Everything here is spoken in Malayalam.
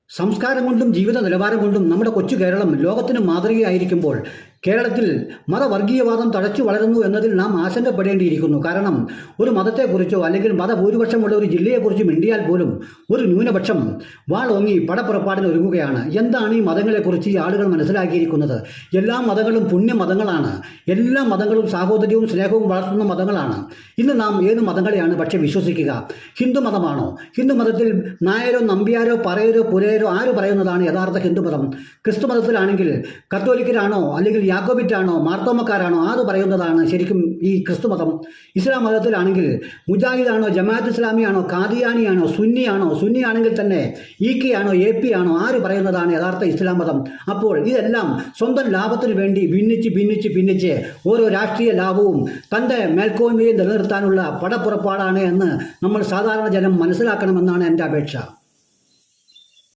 സംസ്കാരം കൊണ്ടും ജീവിത നിലവാരം കൊണ്ടും നമ്മുടെ കൊച്ചു കേരളം ലോകത്തിന് മാതൃകയായിരിക്കുമ്പോൾ കേരളത്തിൽ മതവർഗീയവാദം തഴച്ചു വളരുന്നു എന്നതിൽ നാം ആശങ്കപ്പെടേണ്ടിയിരിക്കുന്നു. കാരണം ഒരു മതത്തെക്കുറിച്ചോ അല്ലെങ്കിൽ മതഭൂരിപക്ഷമുള്ള ഒരു ജില്ലയെക്കുറിച്ച് മിണ്ടിയാൽ പോലും ഒരു ന്യൂനപക്ഷം വാളോങ്ങി പടപ്പുറപ്പാടിന് ഒരുങ്ങുകയാണ്. എന്താണ് ഈ മതങ്ങളെക്കുറിച്ച് ഈ ആളുകൾ മനസ്സിലാക്കിയിരിക്കുന്നത്? എല്ലാ മതങ്ങളും പുണ്യമതങ്ങളാണ്. എല്ലാ മതങ്ങളും സാഹോദര്യവും സ്നേഹവും വളർത്തുന്ന മതങ്ങളാണ്. ഇന്ന് നാം ഏത് മതങ്ങളെയാണ് പക്ഷേ വിശ്വസിക്കുക? ഹിന്ദു മതമാണോ? ഹിന്ദു മതത്തിൽ നായരോ നമ്പ്യാരോ പറയരോ പുരയരോ ആര് പറയുന്നതാണ് യഥാർത്ഥ ഹിന്ദുമതം? ക്രിസ്തു മതത്തിലാണെങ്കിൽ കത്തോലിക്കരാണോ അല്ലെങ്കിൽ യാക്കോബിറ്റാണോ മാർത്തോമക്കാരാണോ അത് പറയുന്നതാണ് ശരിക്കും ഈ ക്രിസ്തുമതം? ഇസ്ലാം മതത്തിലാണെങ്കിൽ മുജാഹിദാണോ ജമാഅത്ത് ഇസ്ലാമിയാണോ കാദിയാനിയാണോ സുന്നി ആണെങ്കിൽ തന്നെ ഈക്കയാണോ എപി ആണോ ആര് പറയുന്നതാണ് യഥാർത്ഥ ഇസ്ലാം മതം? അപ്പോൾ ഇതെല്ലാം സ്വന്തം ലാഭത്തിന് വേണ്ടി ഭിന്നിച്ച് ഓരോ രാഷ്ട്രീയ ലാഭവും തൻ്റെ മേൽക്കോയ്മയെ നിലനിർത്താനുള്ള പടപ്പുറപ്പാടാണ് എന്ന് നമ്മൾ സാധാരണ ജനം മനസ്സിലാക്കണമെന്നാണ് എൻ്റെ അപേക്ഷ.